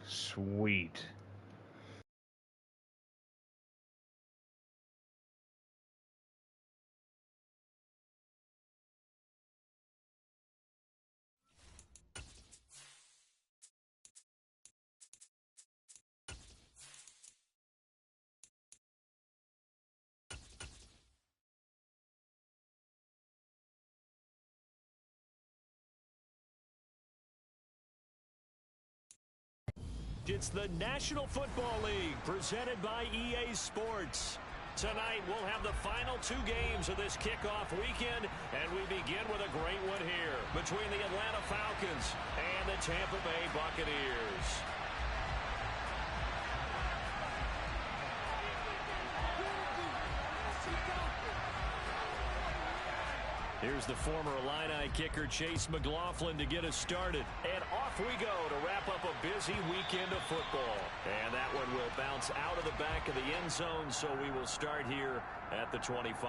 Sweet. It's the National Football League presented by EA Sports. Tonight we'll have the final 2 games of this kickoff weekend, and we begin with a great one here between the Atlanta Falcons and the Tampa Bay Buccaneers. Here's the former Illini kicker Chase McLaughlin to get us started. And off we go to wrap up a busy weekend of football. And that one will bounce out of the back of the end zone, so we will start here at the 25.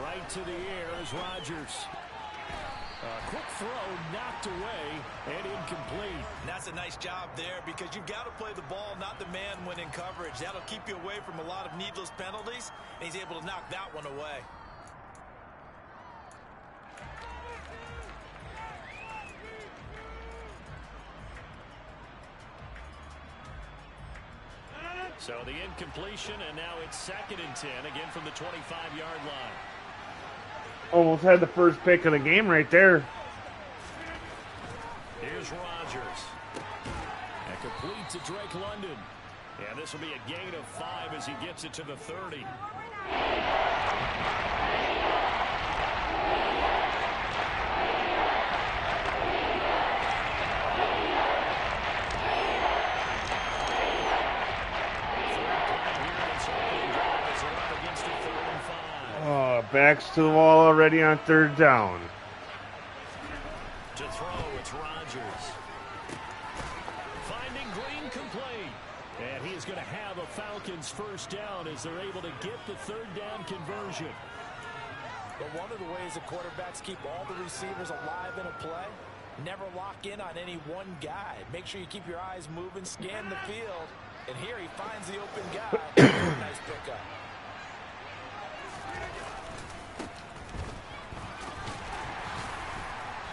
Right to the air is Rodgers. A quick throw knocked away and incomplete. And that's a nice job there because you've got to play the ball, not the man when in coverage. That'll keep you away from a lot of needless penalties, and he's able to knock that one away. So the incompletion, and now it's 2nd and 10, again from the 25-yard line. Almost had the first pick of the game right there. Here's Rodgers. And complete to Drake London. And this will be a gain of 5 as he gets it to the 30. Backs to the wall already on 3rd down. To throw, it's Rodgers. Finding Green complete. And he is going to have a Falcons first down as they're able to get the 3rd down conversion. But one of the ways the quarterbacks keep all the receivers alive in a play, never lock in on any one guy. Make sure you keep your eyes moving, scan the field. And here he finds the open guy. Nice pickup.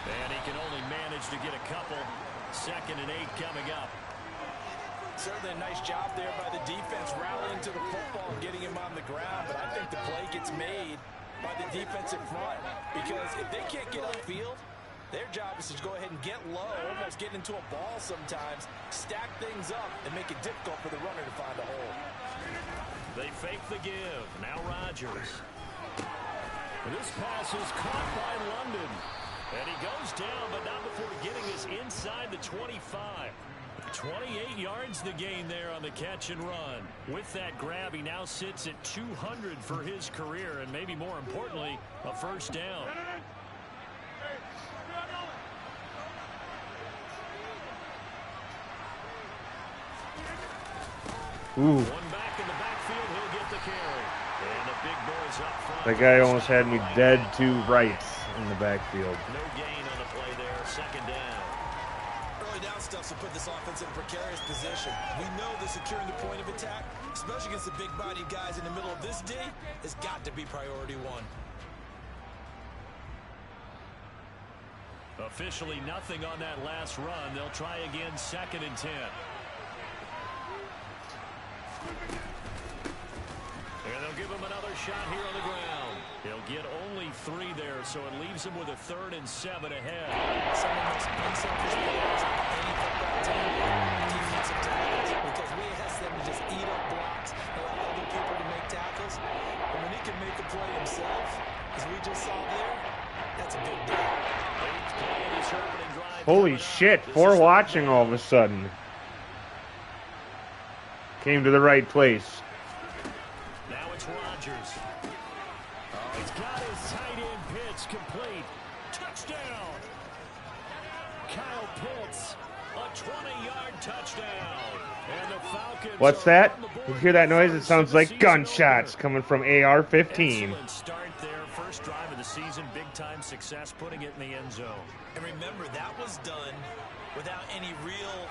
And he can only manage to get a couple. 2nd and 8 coming up. Certainly a nice job there by the defense rallying to the football and getting him on the ground. But I think the play gets made by the defensive front. Because if they can't get upfield, their job is to go ahead and get low, almost get into a ball sometimes, stack things up, and make it difficult for the runner to find a hole. They fake the give. Now Rodgers. This pass is caught by London. And he goes down, but not before getting us inside the 25. 28 yards the gain there on the catch and run. With that grab, he now sits at 200 for his career, and maybe more importantly, a first down. Ooh. One back in the backfield, he'll get the carry. And the big boys up front. That guy almost had me dead to rights in the backfield. No gain on the play there, 2nd down. Early down stuff will put this offense in a precarious position. We know that securing the point of attack, especially against the big-bodied guys in the middle of this D, has got to be priority 1. Officially nothing on that last run. They'll try again 2nd and 10. And they'll give him another shot here on the ground. He'll get only 3 there, so it leaves him with a 3rd and 7 ahead. Some of the most unselfish players on any football team, defensive tackles, because we ask them to just eat up blocks, allow other people to make tackles. But when he can make a play himself, as we just saw there, that's a big deal. Holy shit, 4 watching all of a sudden. Came to the right place. Now it's Rodgers. Oh, he's got his tight end pitch complete. Touchdown. Kyle Pitts, a 20-yard touchdown. And the Falcons. What's that? You hear that noise? It sounds like gunshots coming from AR-15. Excellent start there. First drive of the season. Big-time success putting it in the end zone. And remember, that was done without any real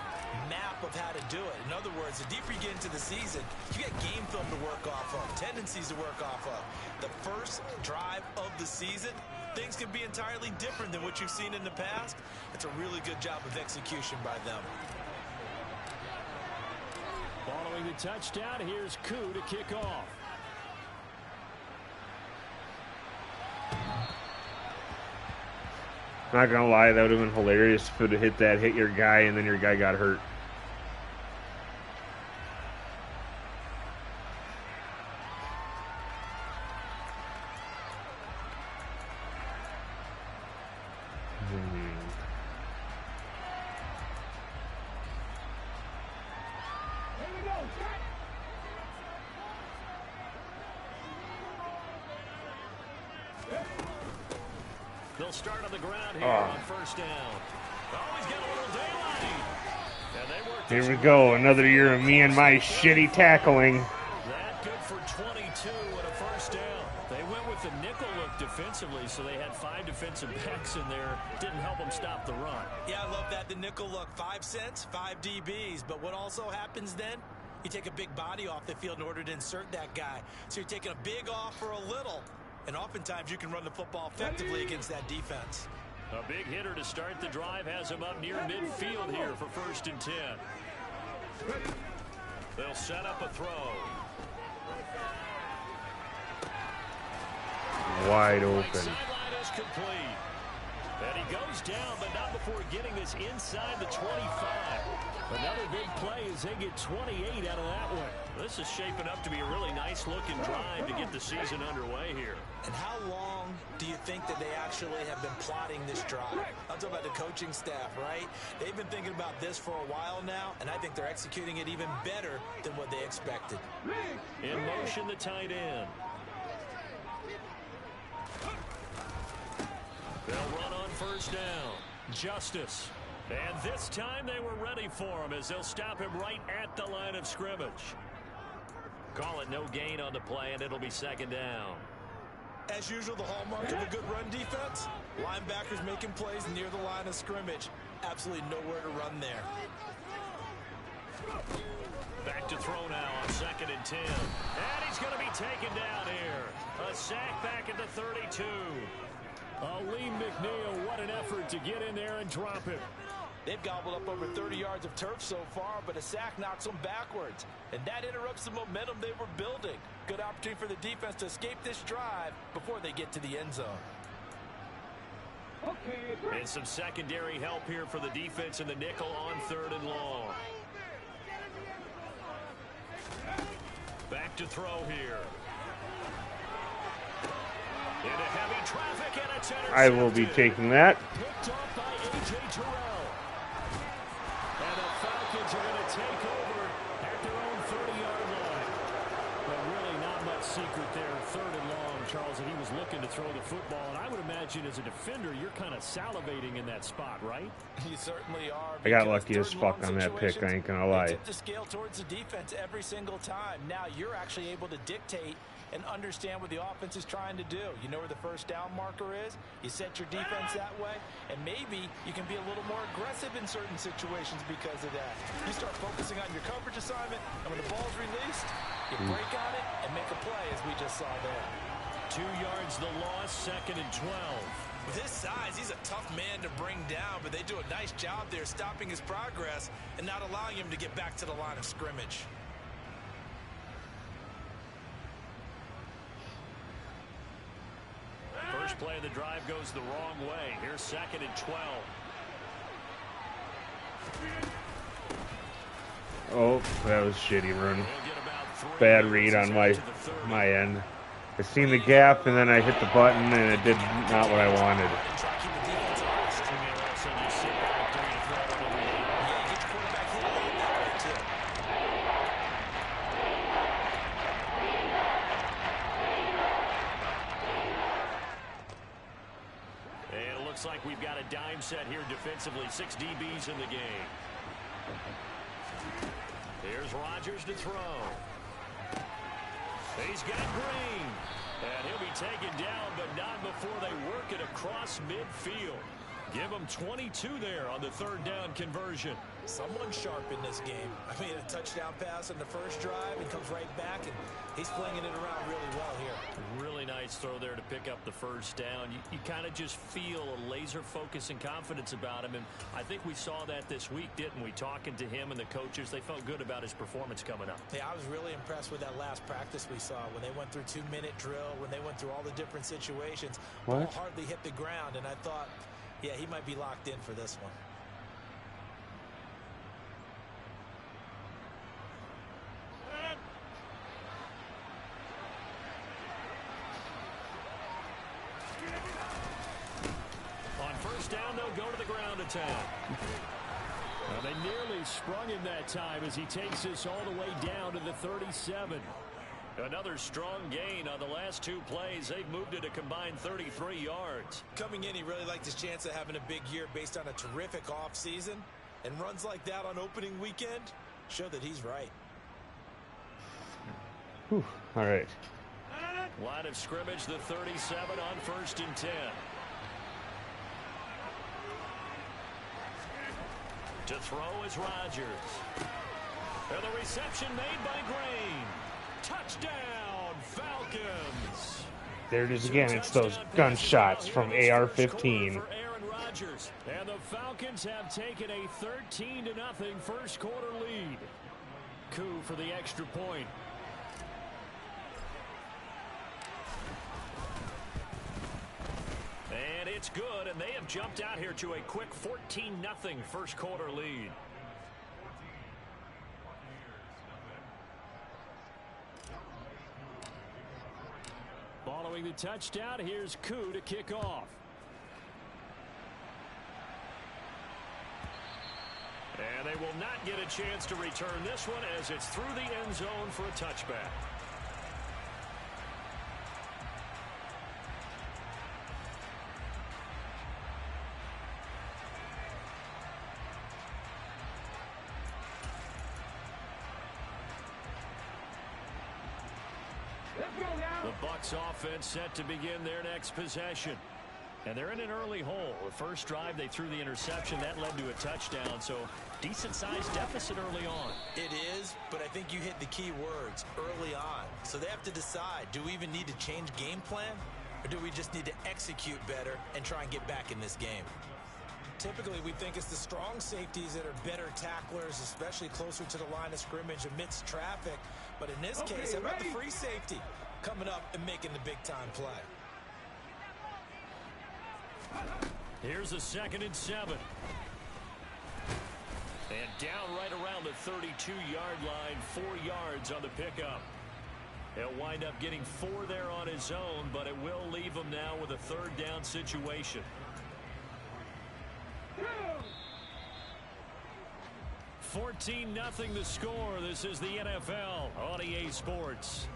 map of how to do it. In other words, the deeper you get into the season, you get game film to work off of, tendencies to work off of. The first drive of the season, things can be entirely different than what you've seen in the past. It's a really good job of execution by them. Following the touchdown, here's Koo to kick off. Not gonna lie, that would have been hilarious if it would have hit your guy, and then your guy got hurt. They'll start on the ground here on first down. Oh, he's got a little daylight. And they work. Here we go, another year of me and my shitty tackling. That good for 22 and a first down. They went with the nickel look defensively, so they had 5 defensive backs in there. Didn't help them stop the run. Yeah, I love that. The nickel look, 5 cents, 5 DBs. But what also happens then? You take a big body off the field in order to insert that guy. So you're taking a big off for a little. And oftentimes you can run the football effectively against that defense. A big hitter to start the drive has him up near midfield here for 1st and 10. They'll set up a throw. Wide open. Right sideline is complete. And he goes down, but not before getting this inside the 25. Another big play as they get 28 out of that one. This is shaping up to be a really nice-looking drive to get the season underway here. And how long do you think that they actually have been plotting this drive? I'm talking about the coaching staff, right? They've been thinking about this for a while now, and I think they're executing it even better than what they expected. In motion, the tight end. They'll run on first down. Justice. And this time they were ready for him as they'll stop him right at the line of scrimmage. Call it no gain on the play, and it'll be 2nd down. As usual, the hallmark of a good run defense, linebackers making plays near the line of scrimmage. Absolutely nowhere to run there. Back to throw now on 2nd and 10. And he's going to be taken down here. A sack back at the 32. Lee McNeil, what an effort to get in there and drop it. They've gobbled up over 30 yards of turf so far, but a sack knocks them backwards. And that interrupts the momentum they were building. Good opportunity for the defense to escape this drive before they get to the end zone. And some secondary help here for the defense in the nickel on 3rd and long. Back to throw here. Into heavy traffic, and it's intercepted. I will be taking that. Picked off by A.J. Terrell. And the Falcons are going to take over at their own 30-yard line. But really not much secret there. 3rd and long, Charles, and he was looking to throw the football. And I would imagine as a defender, you're kind of salivating in that spot, right? You certainly are. I got lucky as fuck on that pick, I ain't gonna lie. Tip the scale towards the defense every single time. Now you're actually able to dictate and understand what the offense is trying to do. You know where the first down marker is. You set your defense that way, and maybe you can be a little more aggressive in certain situations because of that. You start focusing on your coverage assignment, and when the ball's released, you break on it and make a play, as we just saw there. 2 yards the loss, 2nd and 12. With his size, he's a tough man to bring down, but they do a nice job there stopping his progress and not allowing him to get back to the line of scrimmage. First play of the drive goes the wrong way. Here's 2nd and 12. Oh, that was shitty run. Bad read on my end. I seen the gap, and then I hit the button, and it did not what I wanted. looks like we've got a dime set here defensively. 6 DBs in the game. Here's Rodgers to throw. He's got Green. And he'll be taken down, but not before they work it across midfield. Give him 22 there on the 3rd down conversion. Someone sharp in this game. I mean, a touchdown pass on the first drive and comes right back, and he's flinging it around really well here. Really nice throw there to pick up the first down. You kind of just feel a laser focus and confidence about him, and I think we saw that this week, didn't we? Talking to him and the coaches, they felt good about his performance coming up. Yeah, I was really impressed with that last practice we saw when they went through 2-minute drill, when they went through all the different situations. Ball hardly hit the ground, and I thought, yeah, he might be locked in for this one. On first down, they'll go to the ground attack. Well, they nearly sprung him that time as he takes this all the way down to the 37. Another strong gain on the last 2 plays. They've moved it a combined 33 yards. Coming in, he really liked his chance of having a big year based on a terrific offseason. And runs like that on opening weekend show that he's right. Whew. All right. Line of scrimmage, the 37 on 1st and 10. To throw is Rodgers. And the reception made by Green. Touchdown, Falcons. There it is again. It's those gunshots from AR-15. And the Falcons have taken a 13-0 first quarter lead. Coup for the extra point. And it's good, and they have jumped out here to a quick 14-0 first quarter lead. Following the touchdown, here's Coup to kick off. And they will not get a chance to return this one as it's through the end zone for a touchback. The BUCS offense set to begin their next possession. And they're in an early hole. The first drive, they threw the interception. That led to a touchdown, so decent-sized deficit early on. It is, but I think you hit the key words, early on. So they have to decide, do we even need to change game plan, or do we just need to execute better and try and get back in this game? Typically, we think it's the strong safeties that are better tacklers, especially closer to the line of scrimmage amidst traffic. But in this case, how about the free safety coming up and making the big-time play? Here's a 2nd and 7. And down right around the 32-yard line, 4 yards on the pickup. He'll wind up getting 4 there on his own, but it will leave him now with a 3rd down situation. 14-0 the score. This is the NFL on EA Sports.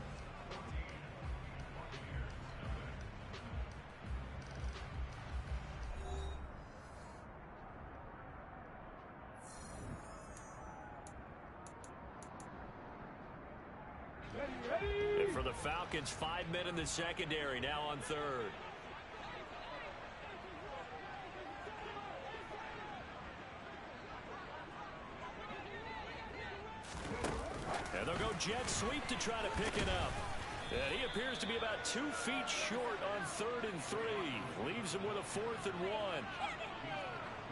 And for the Falcons, 5 men in the secondary, now on 3rd. And they'll go jet sweep to try to pick it up. And he appears to be about 2 feet short on 3rd and 3. Leaves him with a 4th and 1.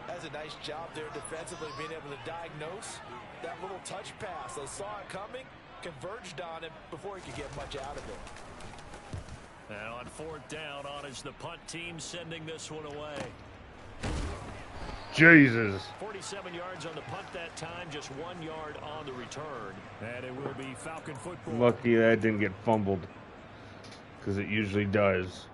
That's a nice job there defensively, being able to diagnose that little touch pass. They saw it coming, converged on him before he could get much out of it. And on 4th down, on is the punt team sending this one away. Jesus. 47 yards on the punt that time, just 1 yard on the return. And it will be Falcon football. Lucky that didn't get fumbled, because it usually does.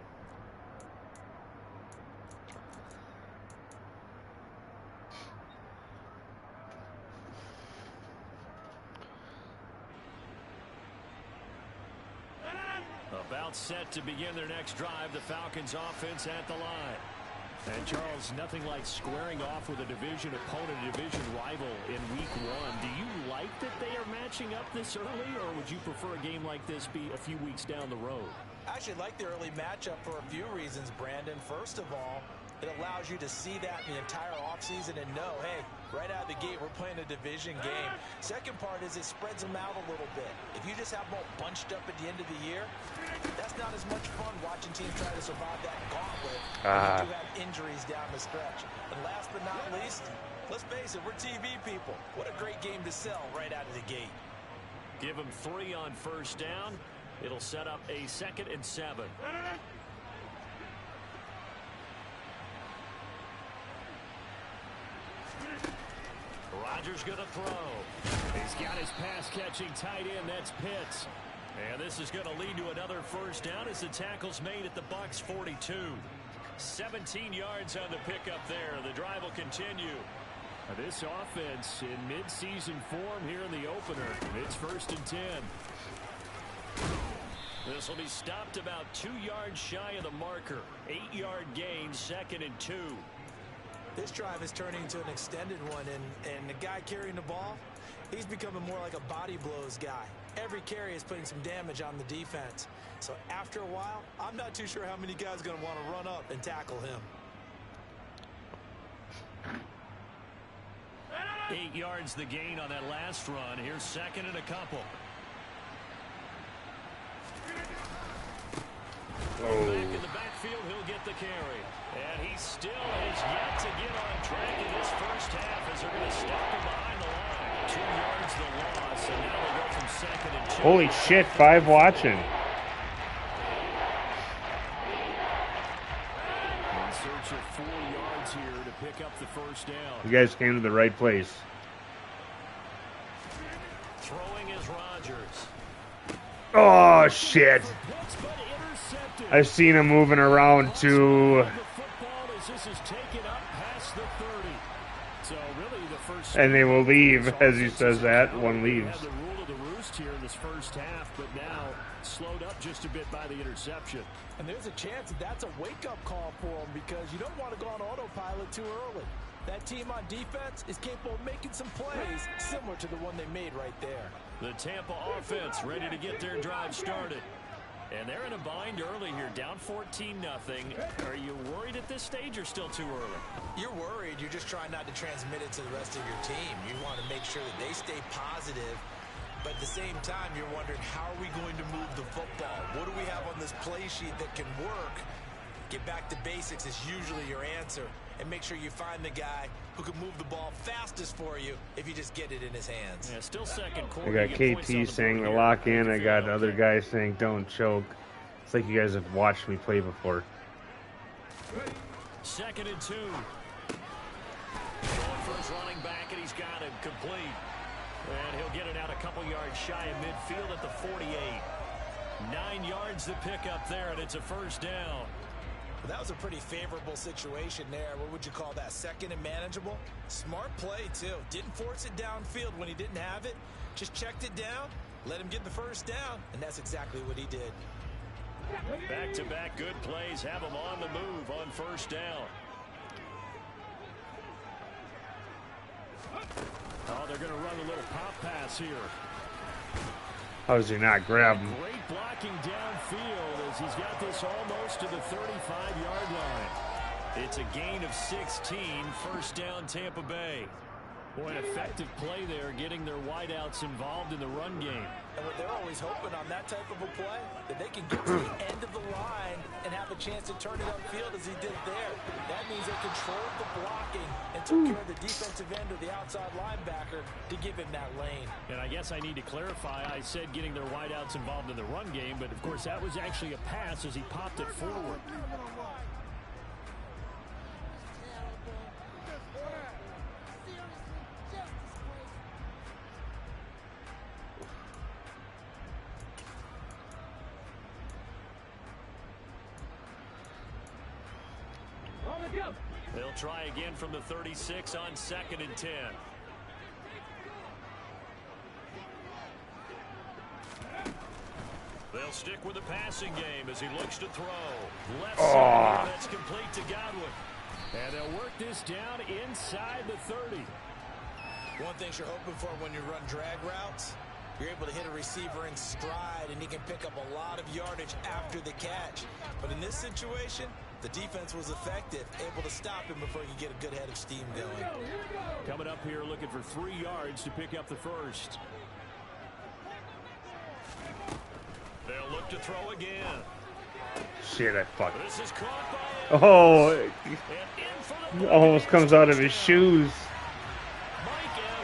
About set to begin their next drive, the Falcons offense at the line. And Charles, nothing like squaring off with a division opponent, a division rival in week 1. Do you like that they are matching up this early, or would you prefer a game like this be a few weeks down the road? I actually like the early matchup for a few reasons, Brandon. First of all, it allows you to see that in the entire offseason and know, hey, right out of the gate, we're playing a division game. Second part is it spreads them out a little bit. If you just have them all bunched up at the end of the year, that's not as much fun watching teams try to survive that gauntlet when you do have injuries down the stretch. And last but not least, let's face it, we're TV people. What a great game to sell right out of the gate. Give them 3 on first down. It'll set up a 2nd and 7. Rodgers going to throw. He's got his pass-catching tight end. That's Pitts. And this is going to lead to another first down as the tackle's made at the BUCS 42. 17 yards on the pickup there. The drive will continue. This offense in mid-season form here in the opener. It's 1st and 10. This will be stopped about 2 yards shy of the marker. 8-yard gain, 2nd and 2. This drive is turning into an extended one, and the guy carrying the ball, he's becoming more like a body blows guy. Every carry is putting some damage on the defense. So after a while, I'm not too sure how many guys are going to want to run up and tackle him. 8 yards the gain on that last run. Here's 2nd and a couple. Back in the backfield, he'll get the carry. And he still has yet to get on track in this first half as they're going to stop him behind the line. 2 yards the loss, and now they go from 2nd and 2. Holy shit, 5 watching. In search of 4 yards here to pick up the first down. You guys came to the right place. Throwing is Rodgers. Oh, shit. I've seen him moving around too. And they will leave, as he says that. One leaves. The rule of the roost here in this first half, but now slowed up just a bit by the interception. And there's a chance that that's a wake-up call for him because you don't want to go on autopilot too early. That team on defense is capable of making some plays similar to the one they made right there. The Tampa offense ready to get their drive started. And they're in a bind early here, down 14-0. Are you worried at this stage or still too early? You're worried. You're just trying not to transmit it to the rest of your team. You want to make sure that they stay positive. But at the same time, you're wondering, how are we going to move the football? What do we have on this play sheet that can work? Get back to basics is usually your answer. And make sure you find the guy who can move the ball fastest for you if you just get it in his hands. Yeah, still second quarter. I got KT saying to lock in. I got other guys saying don't choke. It's like you guys have watched me play before. 2nd and 2. Going for his running back, and he's got him complete. And he'll get it out a couple yards shy of midfield at the 48. 9 yards to pick up there, and it's a first down. Well, that was a pretty favorable situation there. What would you call that? 2nd and manageable? Smart play, too. Didn't force it downfield when he didn't have it. Just checked it down, let him get the first down, and that's exactly what he did. Back-to-back good plays have him on the move on first down. Oh, they're going to run a little pop pass here. How does he not grab him? Great blocking downfield as he's got this almost to the 35-yard line. It's a gain of 16, first down Tampa Bay. Boy, an effective play there, getting their wideouts involved in the run game. And what they're always hoping on that type of a play, that they can get to the end of the line and have a chance to turn it upfield as he did there. That means they controlled the blocking and took care of the defensive end or the outside linebacker to give him that lane. And I guess I need to clarify, I said getting their wideouts involved in the run game, but of course that was actually a pass as he popped it forward. They'll try again from the 36 on 2nd and 10. They'll stick with the passing game as he looks to throw. Left side, that's complete to Godwin. And they'll work this down inside the 30. One thing you're hoping for when you run drag routes, you're able to hit a receiver in stride, and he can pick up a lot of yardage after the catch. But in this situation, the defense was effective, able to stop him before he could get a good head of steam going. Coming up here looking for 3 yards to pick up the first. They'll look to throw again. Shit, I fucked. This is caught by Oh, almost comes out of his shoes.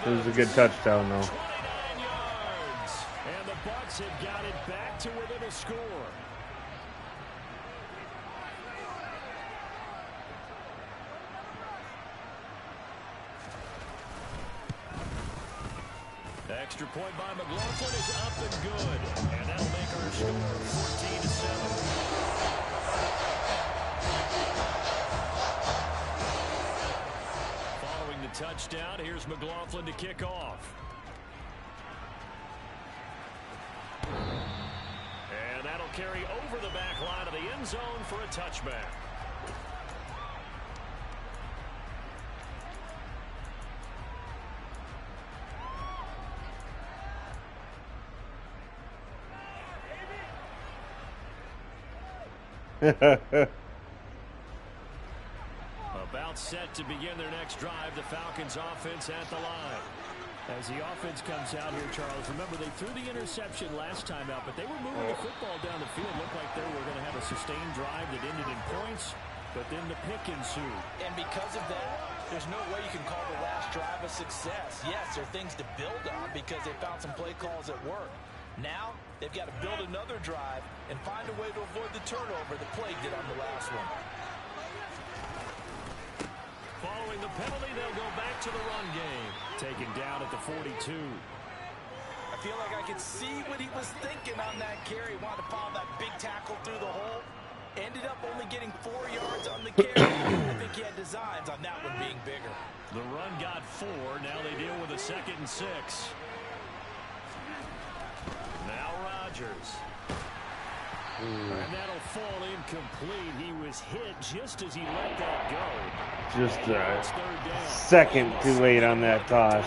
It was a good touchdown, though. 29 yards. And the BUCS have got it back to within a score. Extra point by McLaughlin is up and good. And that'll make our score 14-7. Following the touchdown, here's McLaughlin to kick off. And that'll carry over the back line of the end zone for a touchback. About set to begin their next drive, the Falcons offense at the line. As the offense comes out here, Charles, remember they threw the interception last time out, but they were moving the football down the field. Looked like they were going to have a sustained drive that ended in points, but then the pick ensued. And because of that, there's no way you can call the last drive a success. Yes, there are things to build on because they found some play calls at work. Now, they've got to build another drive and find a way to avoid the turnover that Plague did on the last one. Following the penalty, they'll go back to the run game. Taken down at the 42. I feel like I could see what he was thinking on that carry. Wanted to follow that big tackle through the hole. Ended up only getting 4 yards on the carry. I think he had designs on that one being bigger. The run got 4. Now they deal with a 2nd and 6. Now Rodgers. And that'll fall incomplete. He was hit just as he let that go. Just a second too late on that toss.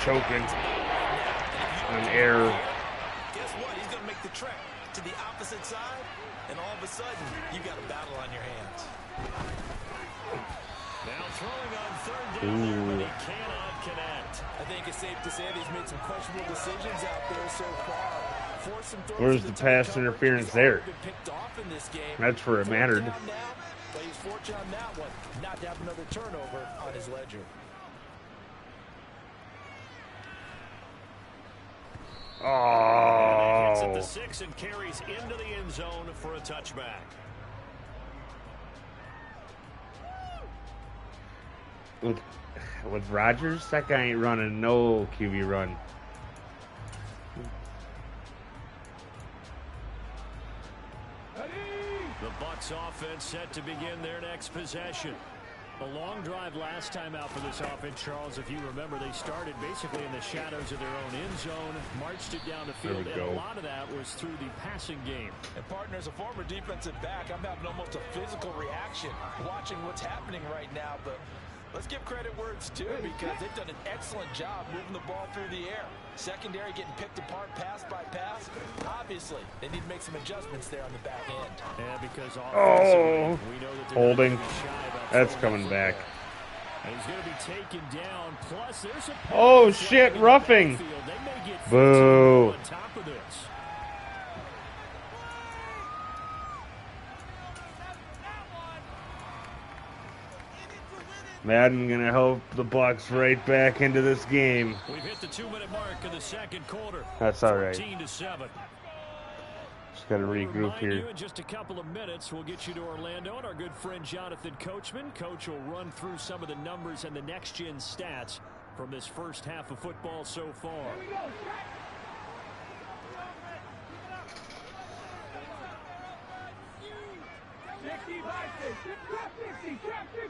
Choking on air. Guess what? He's going to make the trek to the opposite side, and all of a sudden, you've got a battle on your hands. Now throwing on 3rd down there, but he cannot connect. I think it's safe to say that he's made some questionable decisions out there so far. Where's the pass interference there? That's where it mattered. But he's fortunate on that one, not to have another turnover on his ledger. Oh. Hits at the 6 and carries into the end zone for a touchback. With Rodgers, that guy ain't running no QB run. The BUCS offense set to begin their next possession. A long drive last time out for this offense, Charles. If you remember, they started basically in the shadows of their own end zone, marched it down the field, and a lot of that was through the passing game. And partner, as a former defensive back, I'm having almost a physical reaction watching what's happening right now, but let's give credit where it's due because they've done an excellent job moving the ball through the air. Secondary getting picked apart pass by pass. Obviously, they need to make some adjustments there on the back end. Yeah, because we know that holding. That's coming back. And he's going to be taken down. Plus, there's a oh, shit, roughing. Boo. On top of this. Madden gonna help the BUCS right back into this game. We've hit the 2-minute mark of the second quarter. That's all right. 14-7. Just gotta regroup here. In just a couple of minutes, we'll get you to Orlando and our good friend Jonathan Coachman. Coach will run through some of the numbers and the next-gen stats from this first half of football so far.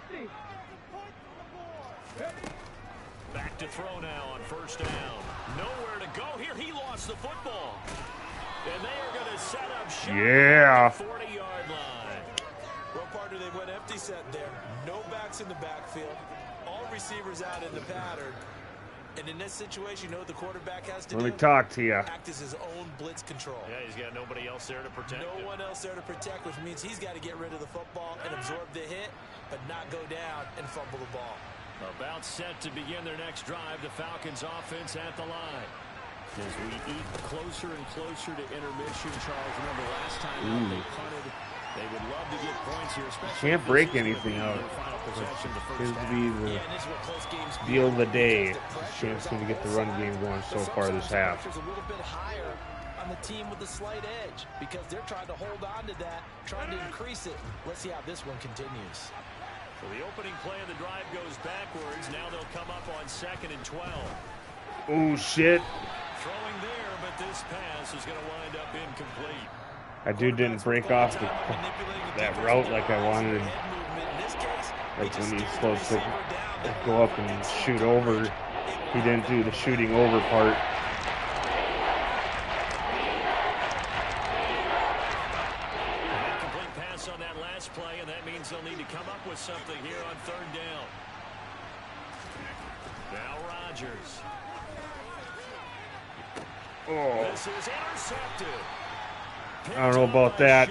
50. Back to throw now on 1st down. Nowhere to go here. He lost the football. And they are going to set up shop Yeah. at the 40-yard line. Well, partner, they went empty set there. No backs in the backfield. All receivers out in the pattern. And in this situation, you know what the quarterback has to do? Let me talk to you. Act as his own blitz control. Yeah, he's got nobody else there to protect him. No one else there to protect, which means he's got to get rid of the football and absorb the hit, but not go down and fumble the ball. About set to begin their next drive, the Falcons offense at the line. As we eat closer and closer to intermission, Charles, remember last time out they punted. They would love to get points here, especially. Can't break anything out. Seems to be the deal of the day. Chance to get the run game going so far this half. A little bit higher on the team with a slight edge because they're trying to hold on to that, trying to increase it. Let's see how this one continues. So the opening play of the drive goes backwards. Now they'll come up on 2nd and 12. Oh, shit. Throwing there, but this pass is going to wind up incomplete. That dude didn't break off that route like I wanted. Like when he's supposed to go up and shoot over, he didn't do the shooting over part. Incomplete pass on that last play, and that means they'll need to come up with something here on 3rd down. Now Rodgers. Oh. This is intercepted. I don't know about that.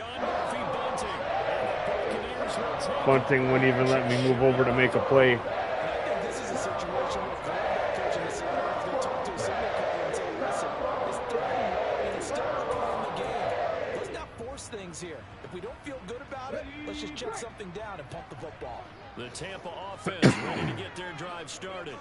Bunting wouldn't even let me move over to make a play. I think this is a situation where quarterback coach and the center is going to talk to a single cover and say, listen, it's 3rd and 1 and it's still early in the game. Let's not force things here. If we don't feel good about it, let's just check something down and pump the football. The Tampa offense ready to get their drive started.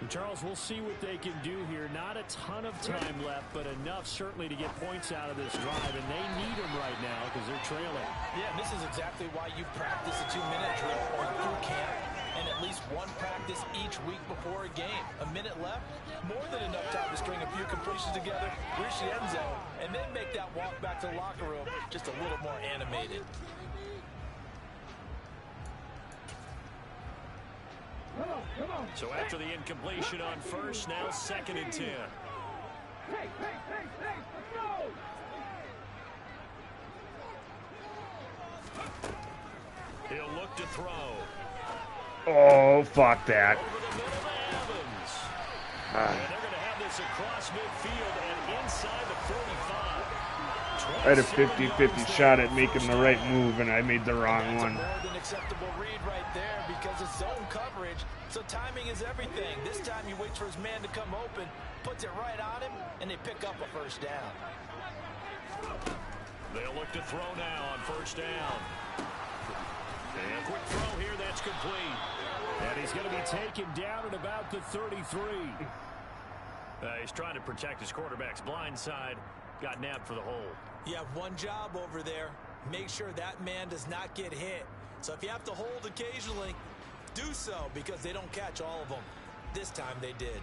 And Charles, we'll see what they can do here. Not a ton of time left, but enough certainly to get points out of this drive, and they need them right now because they're trailing. Yeah, and this is exactly why you practice a 2-minute drill or boot camp and at least one practice each week before a game. A minute left, more than enough time to string a few completions together, reach the end zone, and then make that walk back to the locker room just a little more animated. So after the incompletion on 1st, now 2nd and 10. He'll look to throw. Oh, fuck that. Over the middle to Evans. And they're going to have this across midfield and inside the 45. I had a 50-50 shot at making the right move, and I made the wrong one. More than acceptable read right there because it's zone coverage, so timing is everything. This time he waits for his man to come open, puts it right on him, and they pick up a 1st down. They'll look to throw now on 1st down. And a quick throw here, that's complete. And he's going to be taken down at about the 33. He's trying to protect his quarterback's blind side. Got nabbed for the hole. You have one job over there. Make sure that man does not get hit. So if you have to hold occasionally, do so because they don't catch all of them. This time they did.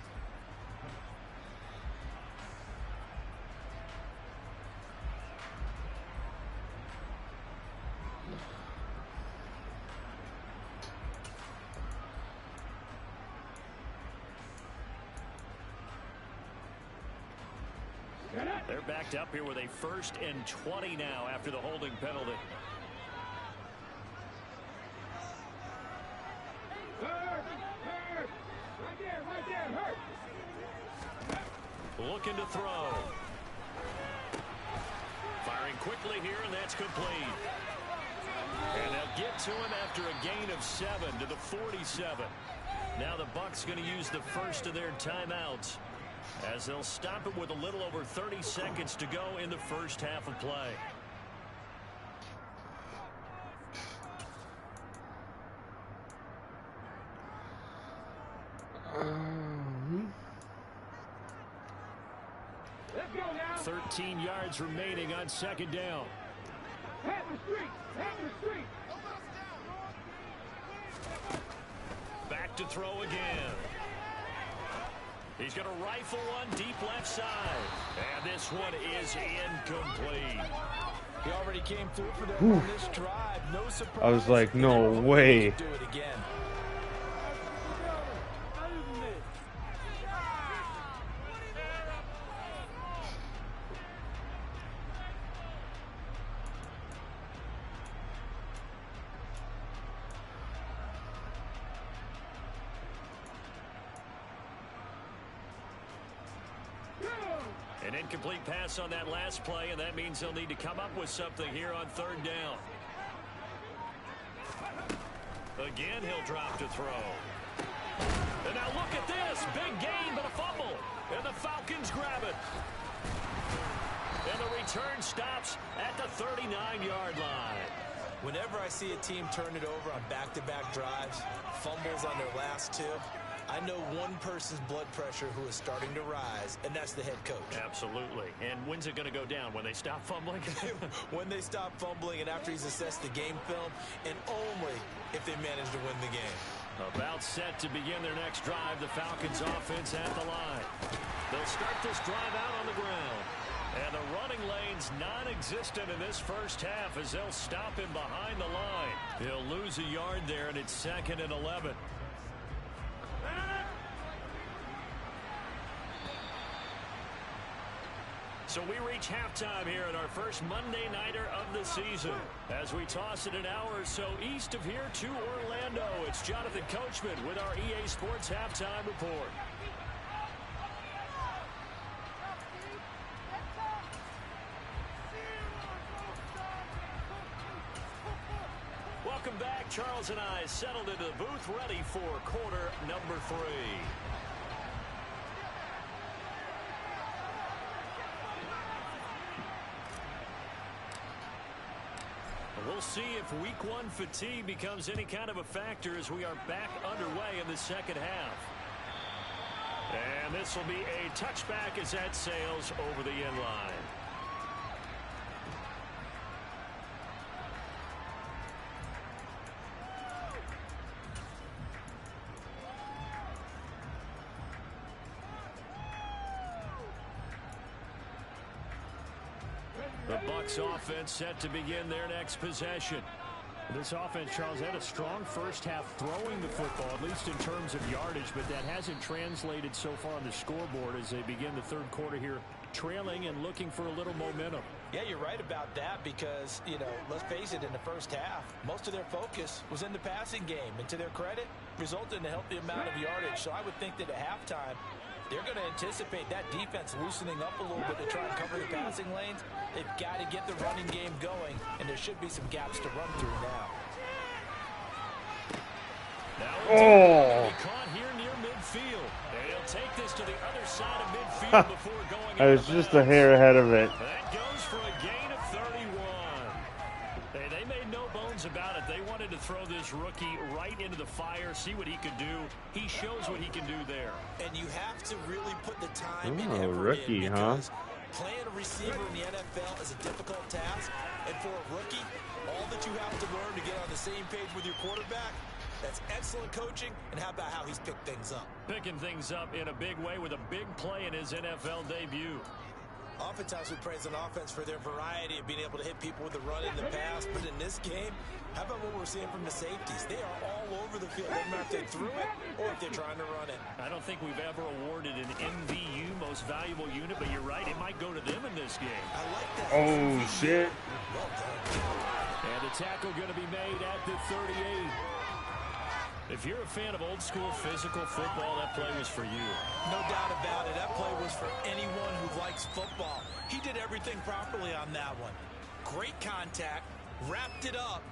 They're backed up here with a 1st and 20 now after the holding penalty. Looking to throw. Firing quickly here, and that's complete. And they'll get to him after a gain of 7 to the 47. Now the BUCS going to use the first of their timeouts as they'll stop it with a little over 30 seconds to go in the 1st half of play. Let's go now. 13 yards remaining on 2nd down. Head the street. Head the street. Back to throw again. He's going to rifle one deep left side. And this one is incomplete. He already came through for them on this drive. No surprise. I was like, no way. Do it again. An incomplete pass on that last play, and that means they'll need to come up with something here on third down. Again, he'll drop to throw. And now look at this. Big gain, but a fumble. And the Falcons grab it. And the return stops at the 39-yard line. Whenever I see a team turn it over on back-to-back drives, fumbles on their last two, I know one person's blood pressure who is starting to rise, and that's the head coach. Absolutely. And when's it going to go down? When they stop fumbling? When they stop fumbling and after he's assessed the game film, and only if they manage to win the game. About set to begin their next drive, the Falcons offense at the line. They'll start this drive out on the ground. And the running lane's non-existent in this first half as they'll stop him behind the line. He'll lose a yard there, and it's 2nd and 11. So we reach halftime here at our first Monday Nighter of the season. As we toss it an hour or so east of here to Orlando, it's Jonathan Coachman with our EA Sports Halftime Report. Welcome back. Charles and I settled into the booth, ready for quarter number 3. We'll see if week 1 fatigue becomes any kind of a factor as we are back underway in the second half. And this will be a touchback as that sails over the end line. The BUCS offense set to begin their next possession. This offense, Charles, had a strong first half throwing the football, at least in terms of yardage, but that hasn't translated so far on the scoreboard as they begin the third quarter here, trailing and looking for a little momentum. Yeah, you're right about that because, you know, let's face it, in the first half, most of their focus was in the passing game. And to their credit, resulted in a healthy amount of yardage. So I would think that at halftime, they're going to anticipate that defense loosening up a little bit to try and cover the passing lanes. They've got to get the running game going, and there should be some gaps to run through now. Now caught here near midfield. And he'll take this to the other side of midfield before going I was just a hair ahead of it. That goes for a gain of 31. They made no bones about it. They wanted to throw this rookie right into the fire, see what he could do. He shows what he can do there. And you have to really put the time and Oh, effort rookie, in huh? because playing a receiver in the NFL is a difficult task. And for a rookie, all that you have to learn to get on the same page with your quarterback, that's excellent coaching. And how about how he's picked things up? Picking things up in a big way with a big play in his NFL debut. Oftentimes we praise an offense for their variety of being able to hit people with the run and the pass. But in this game, how about what we're seeing from the safeties? They are all over the field. Doesn't matter if they threw it or if they're trying to run it. I don't think we've ever awarded an MVU, most valuable unit, but you're right, it might go to them in this game. I like that. Oh, shit. Well done. And the tackle going to be made at the 38. If you're a fan of old-school physical football, that play was for you. No doubt about it. That play was for anyone who likes football. He did everything properly on that one. Great contact, wrapped it up,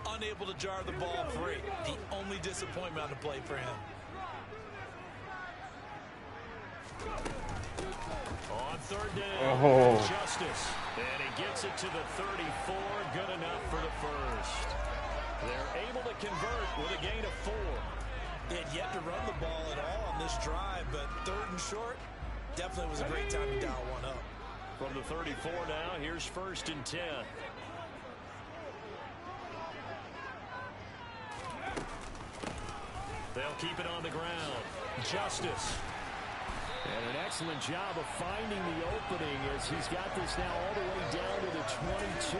unable to jar the ball free. The only disappointment on the play for him. On third down, Justice. And he gets it to the 34, good enough for the first. They're able to convert with a gain of 4. They had yet to run the ball at all on this drive, but third and short, definitely was a great time to dial one up. From the 34 now, here's 1st and 10. They'll keep it on the ground. Justice. And an excellent job of finding the opening as he's got this now all the way down to the 22.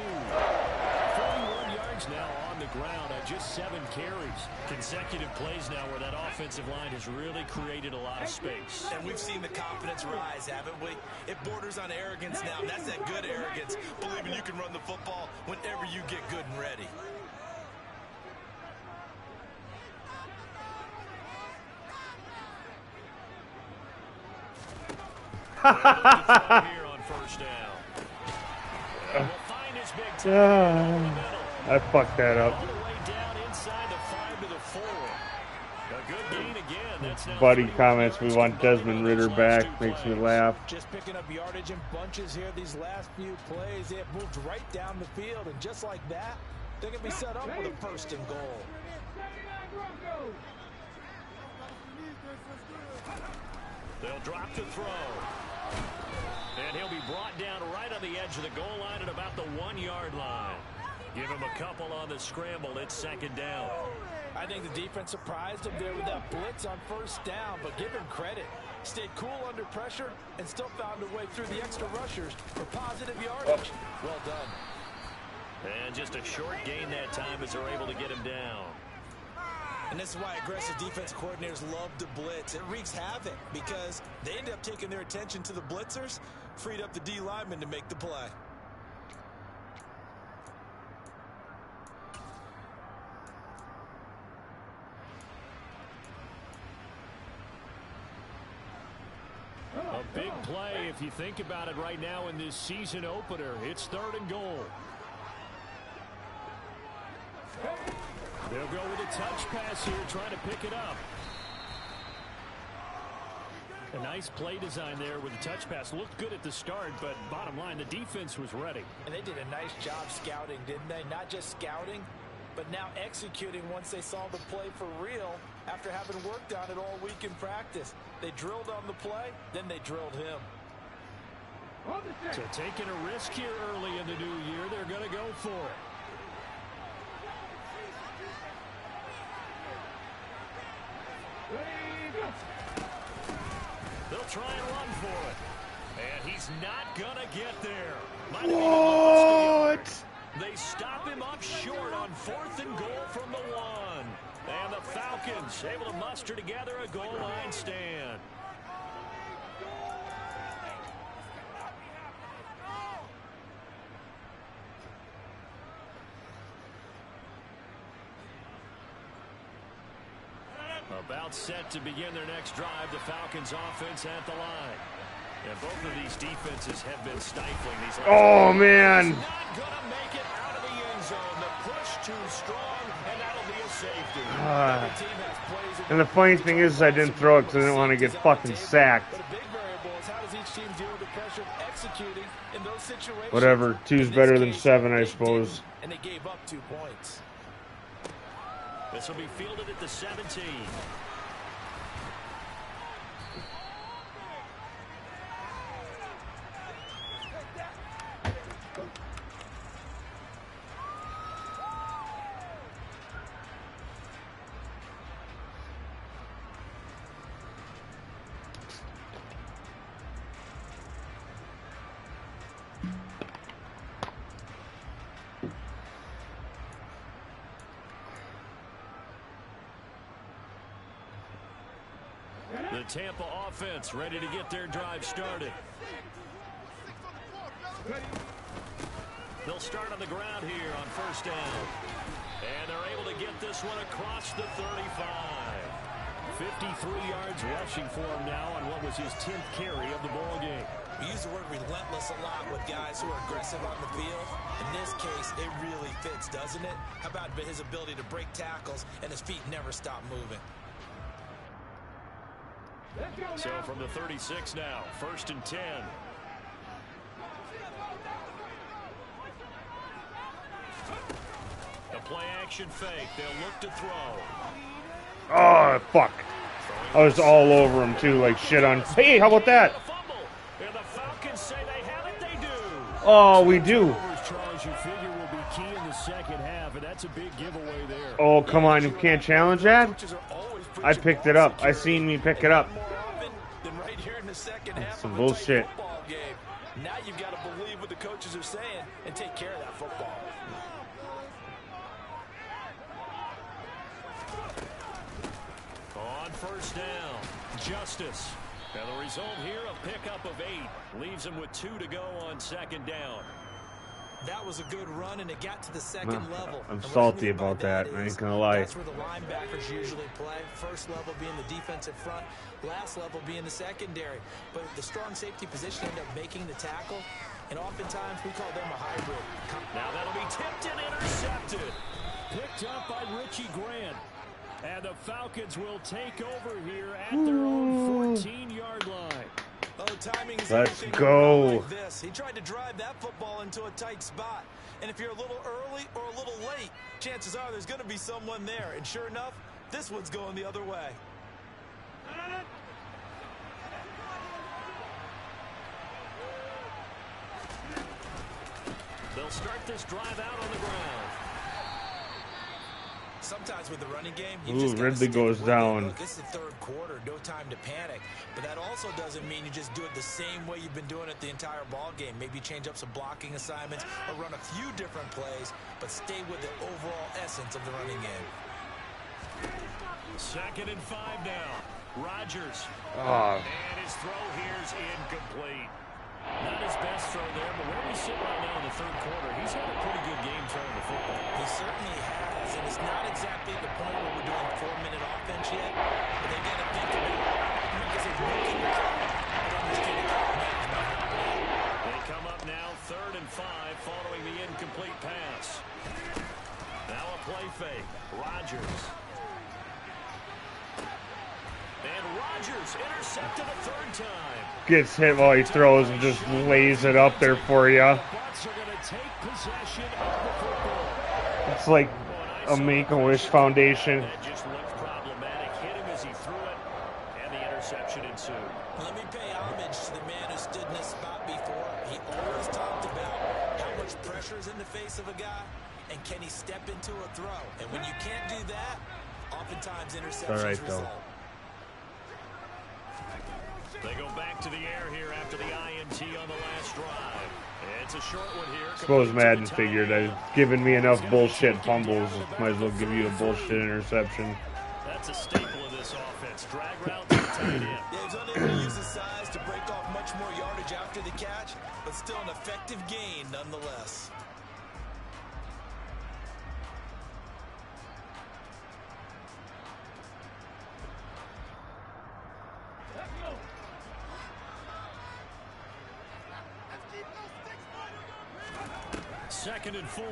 41 yards now on the ground at just 7 carries. Consecutive plays now where that offensive line has really created a lot of space. And we've seen the confidence rise, haven't we? It borders on arrogance now, and that's that good arrogance, believing you can run the football whenever you get good and ready. Here on goes big time over the middle. I fucked that up. All the way down inside the 5 to the 4. A good gain again. That's now Buddy 3 comments, we want combined Desmond on those Ritter last back. 2 Makes me plays. laugh. Just picking up yardage in bunches here these last few plays. They have moved right down the field, and just like that, they're going to be set up with a 1st and goal. They'll drop to throw. And he'll be brought down right on the edge of the goal line at about the 1-yard line. Give him a couple on the scramble. It's 2nd down. I think the defense surprised him there with that blitz on 1st down, but give him credit. Stayed cool under pressure and still found a way through the extra rushers for positive yardage. Well done. And just a short gain that time as they're able to get him down. And this is why aggressive defense coordinators love to blitz. It wreaks havoc because they end up taking their attention to the blitzers, freed up the D lineman to make the play. A big play if you think about it right now in this season opener. It's 3rd and goal. They'll go with a touch pass here, trying to pick it up. A nice play design there with the touch pass. Looked good at the start, but bottom line, the defense was ready. And they did a nice job scouting, didn't they? Not just scouting, but now executing once they saw the play for real after having worked on it all week in practice. They drilled on the play, then they drilled him. So taking a risk here early in the new year, they're going to go for it. They'll try and run for it. And he's not going to get there. What? They stop him up short on 4th and goal from the 1. And the Falcons able to muster together a goal line stand. About set to begin their next drive, the Falcons offense at the line. And both of these defenses have been stifling these last Oh, man. He's not going to make it out of the end zone. The push too strong, and that'll be a safety. Every team has plays And the funny thing is I didn't throw it because I didn't want to get fucking sacked. But a big variable is how does each team deal with the pressure of executing in those situations. Whatever. 2's better than 7, I suppose. And they gave up 2 points. This will be fielded at the 17. The Tampa offense ready to get their drive started. They'll start on the ground here on 1st down. And they're able to get this one across the 35. 53 yards rushing for him now on what was his 10th carry of the ball game. We use the word relentless a lot with guys who are aggressive on the field. In this case, it really fits, doesn't it? How about his ability to break tackles and his feet never stop moving? So from the 36 now, 1st and 10. A play action fake. They'll look to throw. Oh, fuck. I was all over him, too, like shit on. Hey, how about that? And the Falcons say they have it, they do. Oh, we do. Charles, you figure will be key in the 2nd half, and that's a big giveaway there. Oh, come on. You can't challenge that? I picked it up. I seen me pick it up. Some bullshit. Now you've got to believe what the coaches are saying and take care of that football. On 1st down, Justice. And the result here, a pickup of 8. Leaves him with 2 to go on 2nd down. That was a good run, and it got to the 2nd level. I'm salty about that. I ain't gonna lie. That's where the linebackers usually play. 1st level being the defensive front, last level being the secondary. But if the strong safety position ended up making the tackle, And oftentimes we call them a hybrid. Now that'll be tipped and intercepted. Picked up by Richie Grant. And the Falcons will take over here at their own 14-yard line. Oh, timing is Let's everything go. like this. He tried to drive that football into a tight spot. And if you're a little early or a little late, chances are there's going to be someone there. And sure enough, this one's going the other way. They'll start this drive out on the ground. Sometimes with the running game, you Ooh, just gotta Ridley stick goes with it. down. Look, this is the third quarter, no time to panic. But that also doesn't mean you just do it the same way you've been doing it the entire ball game. Maybe change up some blocking assignments or run a few different plays, but stay with the overall essence of the running game. 2nd and 5 now. Rodgers. Oh, And his throw here's incomplete. Not his best throw there, but where we sit right now in the third quarter, he's had a pretty good game throwing the football. He certainly has, and it's not exactly the point where we're doing 4-minute offense yet, but they got to think about it because it's making the clock, but understanding clock management happening. They come up now 3rd and 5 following the incomplete pass. Now a play fake. Rodgers. And Rodgers intercepted a 3rd time. gets hit while he throws and just lays it up there for you. The Bucs are going to take possession of the football. It's like a Make-A-Wish Foundation. That just looked problematic. Hit him as he threw it, and the interception ensued. Let me pay homage to the man who stood in this spot before. He always talked about how much pressure is in the face of a guy, and can he step into a throw. And when you can't do that, oftentimes interceptions result. They go back to the air here after the INT on the last drive. It's a short one here. Suppose Madden figured I've given me enough bullshit fumbles. Might as well give you a bullshit interception. That's a staple of this offense. Drag route to the tight end. Yeah, he's unable to use his size to break off much more yardage after the catch, but still an effective gain nonetheless. Second and 4. It's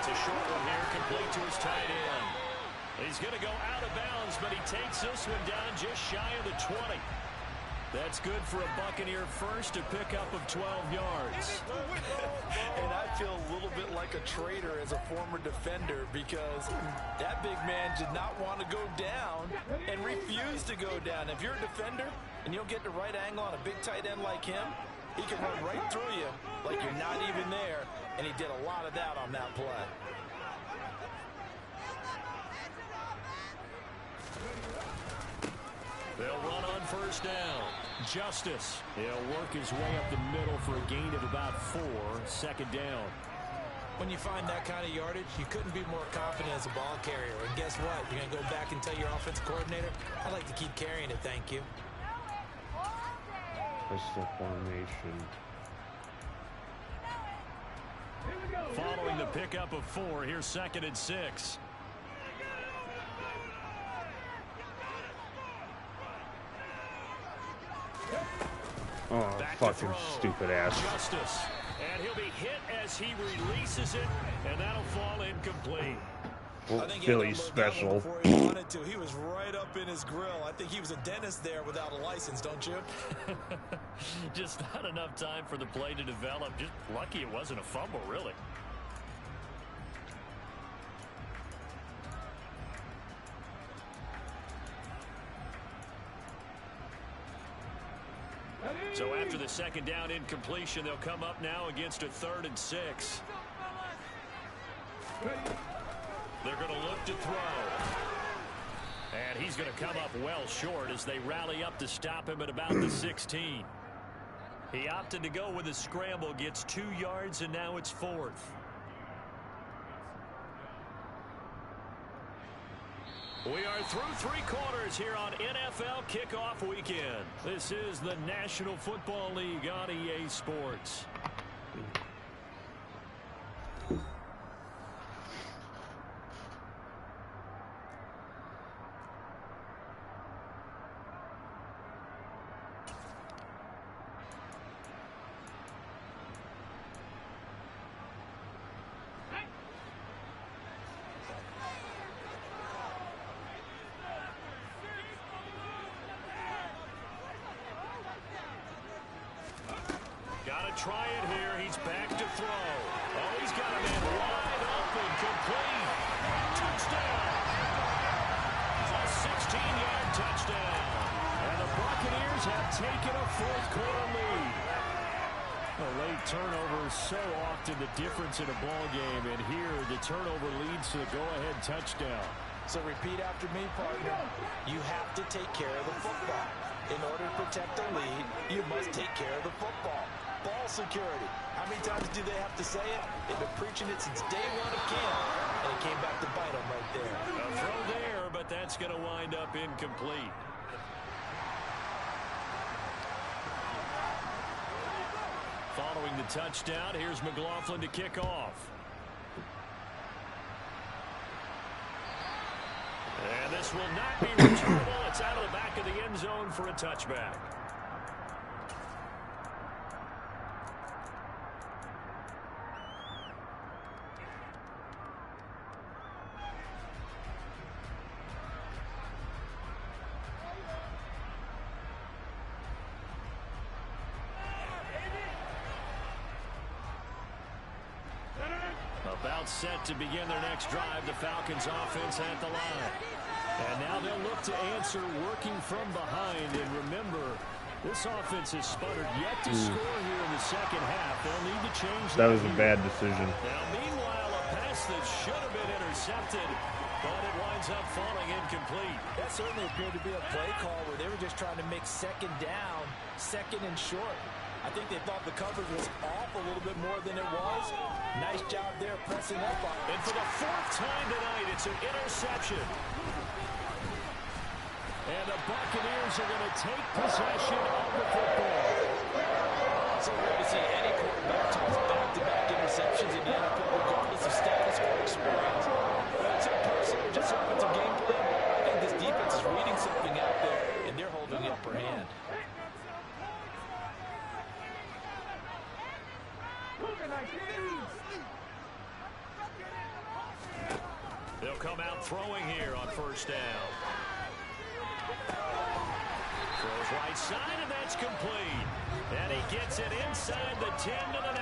a short one here, complete to his tight end. He's going to go out of bounds, but he takes this one down just shy of the 20. That's good for a Buccaneer first, a pickup of 12 yards. And I feel a little bit like a traitor as a former defender because that big man did not want to go down and refused to go down. If you're a defender and you'll get the right angle on a big tight end like him, he can run right through you like you're not even there, and he did a lot of that on that play. They'll run on first down. Justice. He'll work his way up the middle for a gain of about 4. Second down. When you find that kind of yardage, you couldn't be more confident as a ball carrier. And guess what? You're going to go back and tell your offensive coordinator, I'd like to keep carrying it, thank you. Pistol formation. Following the pickup of 4, here's 2nd and 6. Oh, fucking stupid ass. Justice. And he'll be hit as he releases it, and that'll fall incomplete. Well, I think Philly he had to load that special. one before he wanted to. He was right up in his grill. I think he was a dentist there without a license, don't you? Just not enough time for the play to develop. Just lucky it wasn't a fumble, really. So after the second down incompletion, they'll come up now against a 3rd and 6. They're going to look to throw. And he's going to come up well short as they rally up to stop him at about the 16. He opted to go with a scramble, gets 2 yards, and now it's 4th. We are through 3 quarters here on NFL Kickoff Weekend. This is the National Football League on EA Sports. try it here. He's back to throw. Oh, he's got a man wide open, complete. Touchdown. A 16-yard touchdown. And the Buccaneers have taken a fourth-quarter lead. A late turnover is so often the difference in a ball game, and here the turnover leads to the go-ahead touchdown. So repeat after me, partner. You have to take care of the football. In order to protect the lead, you must take care of the football. Ball security. How many times do they have to say it? They've been preaching it since day one of camp, and it came back to bite them right there. A throw there, but that's going to wind up incomplete. Following the touchdown, here's McLaughlin to kick off. And this will not be returnable. It's out of the back of the end zone for a touchback. About set to begin their next drive, the Falcons offense at the line. And now they'll look to answer working from behind. And remember, this offense has sputtered yet to score here in the second half. They'll need to change that. That was a bad decision. Now, meanwhile, a pass that should have been intercepted, but it winds up falling incomplete. That certainly appeared to be a play call where they were just trying to make second down, second and short. I think they thought the coverage was off a little bit more than it was. Nice job there pressing up on it. And for the fourth time tonight, it's an interception. And the Buccaneers are going to take possession of the football. So rare to see any quarterback toss back-to-back interceptions in the NFL, regardless of status or experience. But it's impersonal, just offensive game plan. I think this defense is reading something out there, and they're holding the upper hand. They'll come out throwing here on first down. Throws right side, and that's complete. And he gets it inside the 10 to the 9.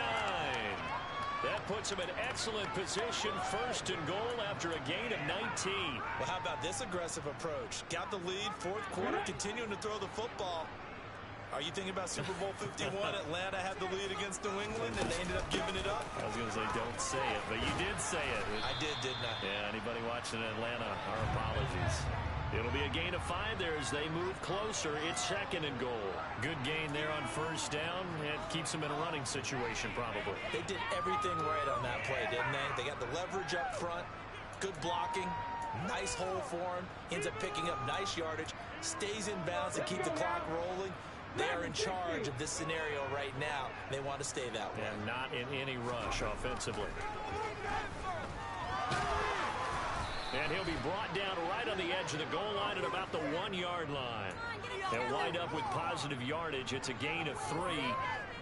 That puts him in excellent position, first and goal after a gain of 19. Well, how about this aggressive approach? Got the lead, fourth quarter, continuing to throw the football. Are you thinking about Super Bowl 51? Atlanta had the lead against New England, and they ended up giving it up? I was going to say, don't say it, but you did say it. I did, didn't I? Yeah, anybody watching Atlanta, our apologies. It'll be a gain of 5 there as they move closer. It's second and goal. Good gain there on first down. It keeps them in a running situation, probably. They did everything right on that play, didn't they? They got the leverage up front, good blocking, nice hole for him, ends up picking up nice yardage, stays in bounds and keep the clock rolling. They are in charge of this scenario right now. They want to stay that way. And not in any rush offensively. And he'll be brought down right on the edge of the goal line at about the 1-yard line. They'll wind up with positive yardage. It's a gain of 3,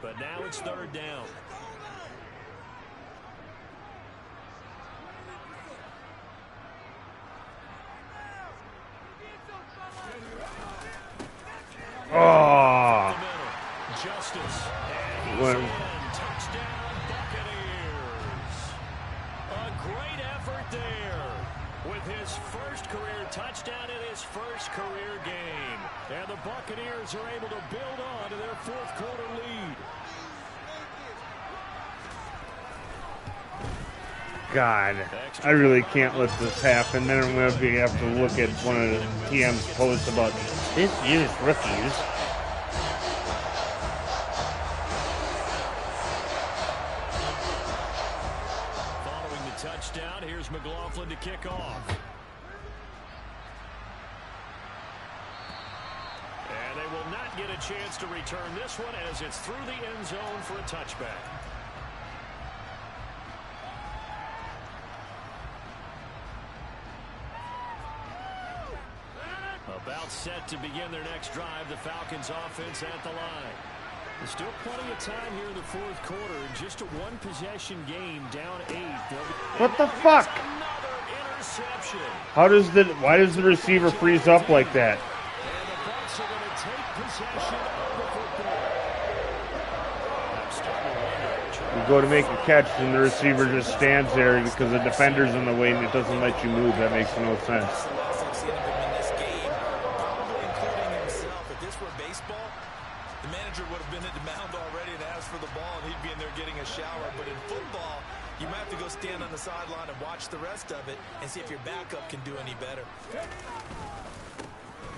but now it's third down. Oh. Justice. What? Touchdown, Buccaneers. A great effort there with his first career touchdown in his first career game. And the Buccaneers are able to build on to their fourth quarter lead. God, I really can't let this happen. Then I'm going to have to look at one of the TM's posts about this year's rookies. Following the touchdown, here's McLaughlin to kick off. And they will not get a chance to return this one as it's through the end zone for a touchback. About set to begin their next drive, the Falcons offense at the line. There's still plenty of time here in the fourth quarter. Just a one-possession game, down 8. What the fuck? Another interception. Why does the receiver freeze up like that? And the Bucs are going to take possession of the football. I'm starting to go to make a catch and the receiver just stands there because the defender's in the way and it doesn't let you move. That makes no sense. I've seen him in this game, probably including himself. If this were baseball, the manager would have been at the mound already and asked for the ball, and he'd be in there getting a shower. But in football, you might have to go stand on the sideline and watch the rest of it and see if your backup can do any better.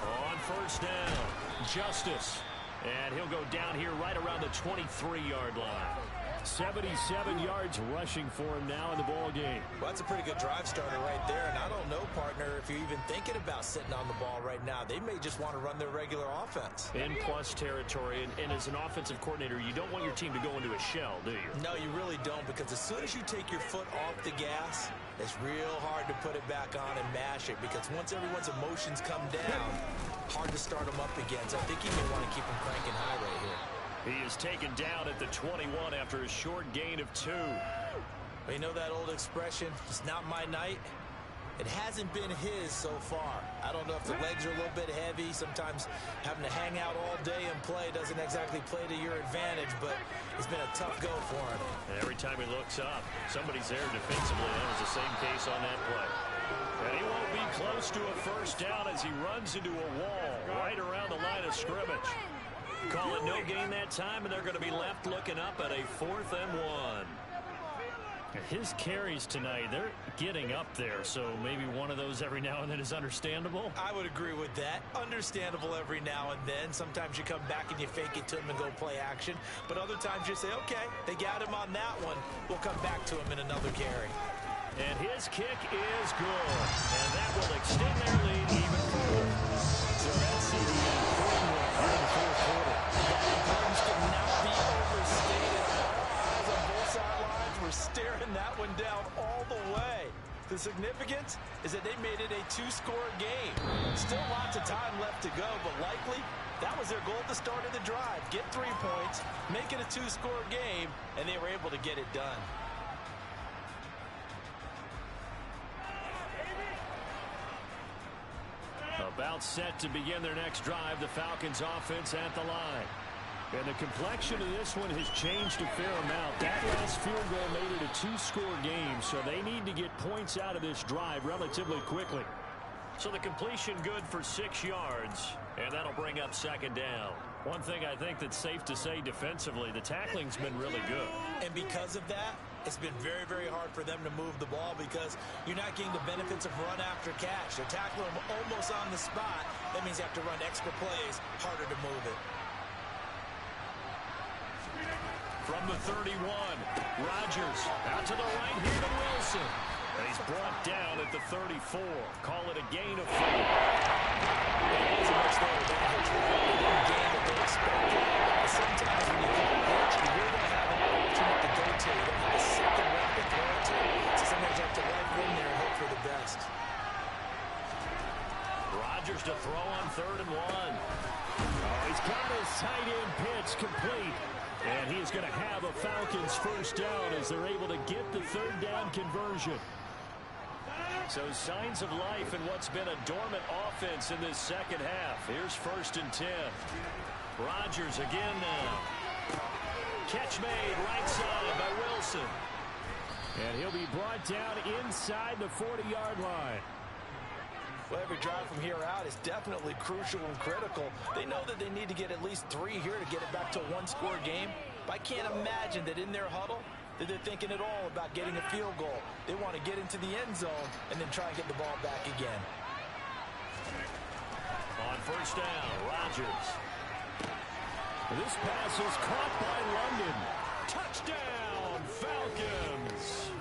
On first down, Justice. And he'll go down here right around the 23-yard line. 77 yards rushing for him now in the ball game. Well, that's a pretty good drive starter right there. And I don't know, partner, if you're even thinking about sitting on the ball right now. They may just want to run their regular offense. In plus territory. And as an offensive coordinator, you don't want your team to go into a shell, do you? No, you really don't, because as soon as you take your foot off the gas, it's real hard to put it back on and mash it, because once everyone's emotions come down, hard to start them up again. So I think you may want to keep them cranking high right here. He is taken down at the 21 after a short gain of 2. Well, you know that old expression, it's not my night? It hasn't been his so far. I don't know if the legs are a little bit heavy. Sometimes having to hang out all day and play doesn't exactly play to your advantage, but it's been a tough go for him. And every time he looks up, somebody's there defensively. That was the same case on that play. And he won't be close to a first down as he runs into a wall right around the line of scrimmage. Call it no gain that time, and they're going to be left looking up at a 4th and 1. His carries tonight, they're getting up there, so maybe one of those every now and then is understandable. I would agree with that. Understandable every now and then. Sometimes you come back and you fake it to him and go play action. But other times you say, okay, they got him on that one. We'll come back to him in another carry. And his kick is good. And that will extend their lead even further. So that's the end here in the fourth quarter. That importance cannot be overstated. Eyes on both sidelines were staring that one down all the way. The significance is that they made it a 2-score game. Still lots of time left to go, but likely that was their goal at the start of the drive. Get 3 points, make it a 2-score game, and they were able to get it done. About set to begin their next drive, the Falcons offense at the line. And the complexion of this one has changed a fair amount. That last field goal made it a 2-score game, so they need to get points out of this drive relatively quickly. So the completion good for 6 yards, and that'll bring up 2nd down. One thing I think that's safe to say defensively, the tackling's been really good. And because of that, it's been very, very hard for them to move the ball because you're not getting the benefits of run after catch. They're tackling them almost on the spot. That means you have to run extra plays, harder to move it. From the 31, Rodgers out to the right here to Wilson. And he's brought down at the 34. Call it a gain of 4. It wasn't much there advantage. They didn't gain what they expected. But sometimes when you get a hitch, you really don't have an alternate to go to. You don't have a second rep to throw it to. So sometimes you have to let it in there and hope for the best. Rodgers to throw on 3rd and 1. Oh, he's got his tight end pitch complete. And he's going to have a Falcons first down as they're able to get the 3rd down conversion. So signs of life in what's been a dormant offense in this second half. Here's 1st and 10. Rodgers again now. Catch made right side by Wilson. And he'll be brought down inside the 40-yard line. Well, every drive from here out is definitely crucial and critical. They know that they need to get at least 3 here to get it back to a 1-score game. But I can't imagine that in their huddle that they're thinking at all about getting a field goal. They want to get into the end zone and then try and get the ball back again. On first down, Rodgers. This pass is caught by London. Touchdown, Falcons.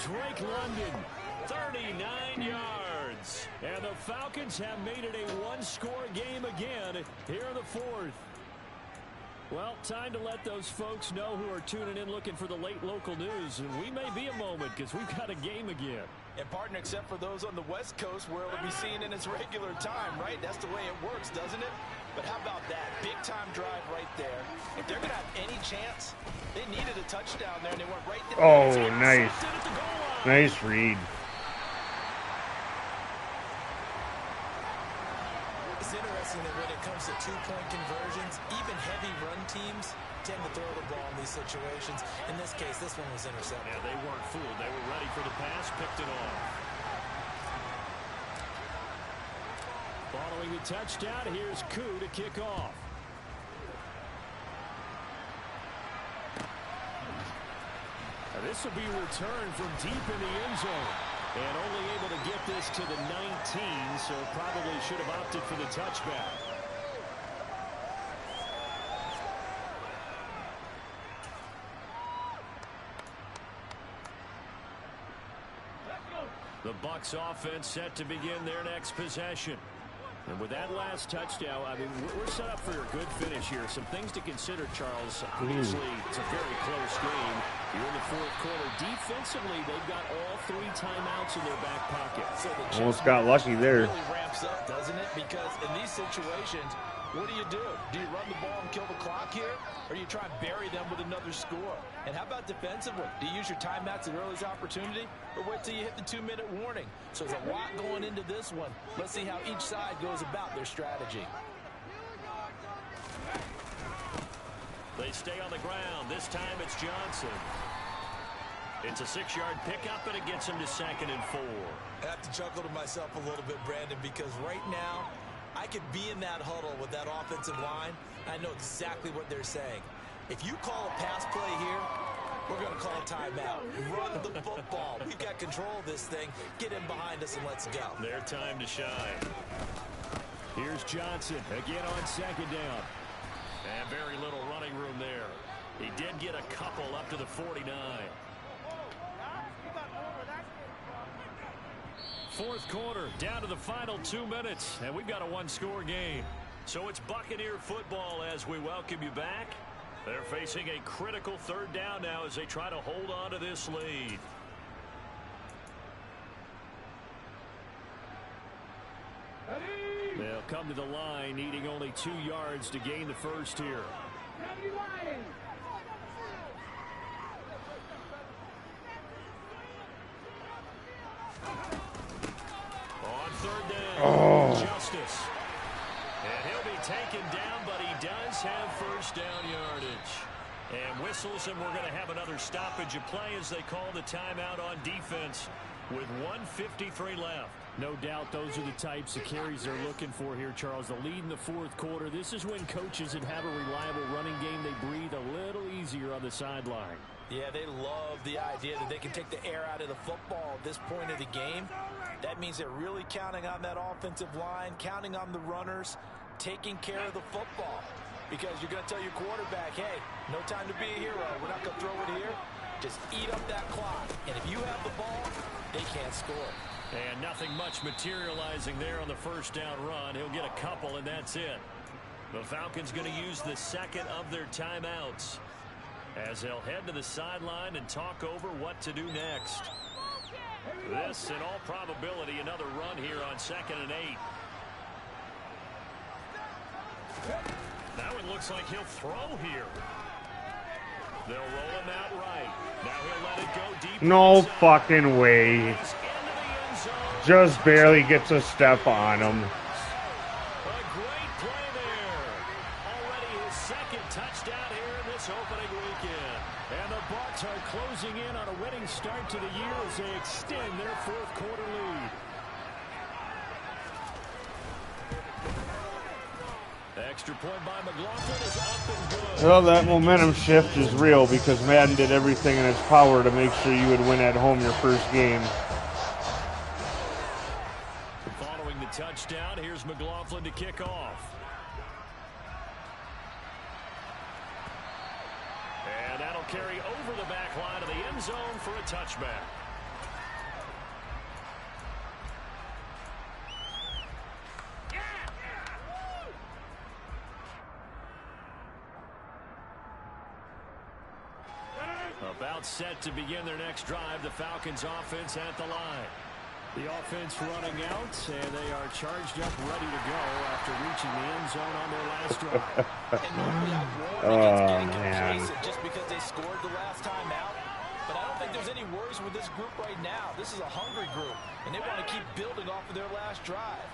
Drake London, 39 yards. And the Falcons have made it a 1-score game again here in the 4th. Well, time to let those folks know who are tuning in looking for the late local news. And we may be a moment because we've got a game again. And partner, except for those on the West Coast where it'll be seen in its regular time, right? That's the way it works, doesn't it? But how about that? Big-time drive right there. If they're going to have any chance, they needed a touchdown there, and they went right there. Oh, nice. Nice read. It's interesting that when it comes to 2-point conversions, even heavy run teams tend to throw the ball in these situations. situations. In this case, this one was intercepted. Yeah, they weren't fooled. They were ready for the pass, picked it off. Following the touchdown, here's Koo to kick off. This will be returned from deep in the end zone. And only able to get this to the 19, so probably should have opted for the touchback. The BUCS offense set to begin their next possession. And with that last touchdown, I mean, we're set up for a good finish here. Some things to consider, Charles. Obviously, it's a very close game. You're in the fourth quarter. Defensively, they've got all 3 timeouts in their back pocket. So Almost got lucky there. Really ramps up, doesn't it? Because in these situations, what do? Do you run the ball and kill the clock here? Or do you try and bury them with another score? And how about defensively? Do you use your timeouts at earliest opportunity? Or wait till you hit the 2-minute warning? So there's a lot going into this one. Let's see how each side goes about their strategy. They stay on the ground. This time it's Johnson. It's a 6-yard pickup, and it gets him to 2nd and 4. I have to chuckle to myself a little bit, Brandon, because right now, I could be in that huddle with that offensive line. I know exactly what they're saying. If you call a pass play here, we're going to call a timeout. Run the football. We've got control of this thing. Get in behind us and let's go. Their time to shine. Here's Johnson again on 2nd down. And very little running room there. He did get a couple up to the 49. Fourth quarter, down to the final 2 minutes, and we've got a 1-score game. So it's Buccaneer football as we welcome you back. They're facing a critical 3rd down now as they try to hold on to this lead. They'll come to the line, needing only 2 yards to gain the first here. On 3rd down, Justice. And he'll be taken down, but he does have first down yardage. And whistles, and we're going to have another stoppage of play as they call the timeout on defense with 1:53 left. No doubt those are the types of carries they're looking for here, Charles. The lead in the fourth quarter. This is when coaches that have a reliable running game, they breathe a little easier on the sideline. Yeah, they love the idea that they can take the air out of the football at this point of the game. That means they're really counting on that offensive line, counting on the runners, taking care of the football. Because you're going to tell your quarterback, hey, no time to be a hero. We're not going to throw it here. Just eat up that clock. And if you have the ball, they can't score. And nothing much materializing there on the first down run. He'll get a couple, and that's it. The Falcons going to use the second of their timeouts as they'll head to the sideline and talk over what to do next. This, in all probability, another run here on 2nd and 8. Now it looks like he'll throw here. They'll roll him out right. Now he'll let it go deep. No fucking way. Just barely gets a step on him. A great play there. Already his 2nd touchdown here in this opening weekend. And the Bucs are closing in on a winning start to the year as they extend their fourth quarter lead. Extra point by McLaughlin is up and good. Well, that momentum shift is real because Madden did everything in its power to make sure you would win at home your first game. Following the touchdown, here's McLaughlin to kick off. And that'll carry over the back line of the end zone for a touchback. About set to begin their next drive, the Falcons offense at the line. The offense running out, and they are charged up, ready to go after reaching the end zone on their last drive. And normally I warn against getting complacent just because they scored the last time out. But I don't think there's any worries with this group right now. This is a hungry group, and they want to keep building off of their last drive.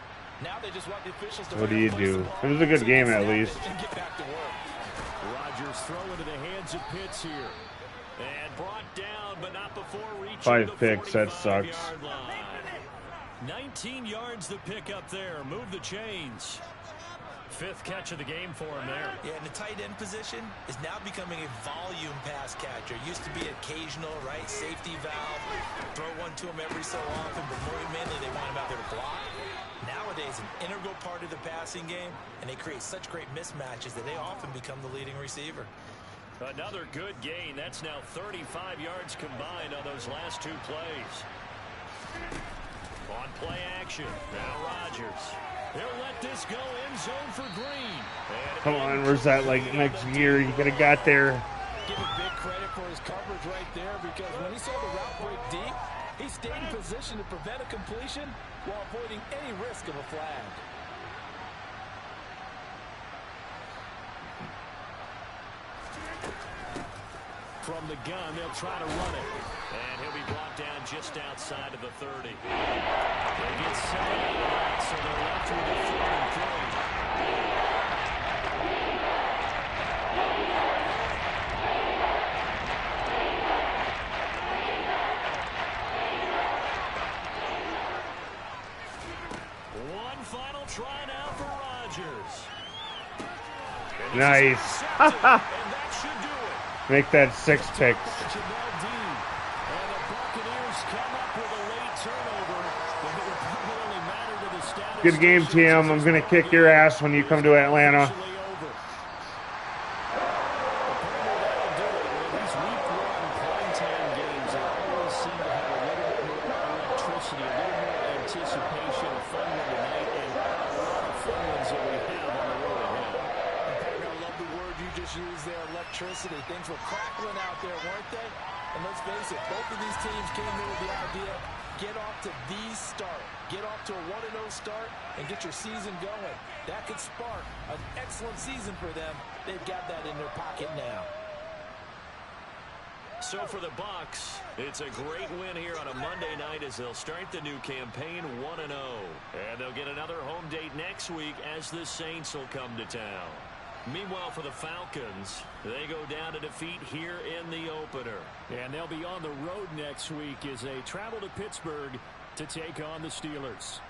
Now they just want the officials to... What do you do? It was a good game at least. And get back to work. Rodgers throw into the hands of Pitts here. And brought down, but not before reaching 5 the picks, that 45-yard sucks. line. 19 yards the pick up there. Move the chains. 5th catch of the game for him there. Yeah, and the tight end position is now becoming a volume pass catcher. Used to be occasional, right? Safety valve. Throw one to him every so often, but more mainly they want him out there to block. Nowadays, an integral part of the passing game, and they create such great mismatches that they often become the leading receiver. Another good gain. That's now 35 yards combined on those last 2 plays. On play action, now Rodgers. They'll let this go in zone for Green. Come on, where's that like next year? You could have got there. Give him big credit for his coverage right there, because when he saw the route break deep, he stayed in position to prevent a completion while avoiding any risk of a flag. From the gun, they'll try to run it. And he'll be brought down just outside of the 30. They get 7 out of that, so they're left with a 3rd and 3. One final try now for Rodgers. Nice. And that should do it. Make that 6 picks. Good game, Tim. I'm going to kick your ass when you come to Atlanta. Things were crackling out there, weren't they? And let's face it, both of these teams came in with the idea, get off to the start. Get off to a 1-0 start and get your season going. That could spark an excellent season for them. They've got that in their pocket now. So for the BUCS, it's a great win here on a Monday night as they'll start the new campaign 1-0. And they'll get another home date next week as the Saints will come to town. Meanwhile, for the Falcons, they go down to defeat here in the opener. And they'll be on the road next week as they travel to Pittsburgh to take on the Steelers.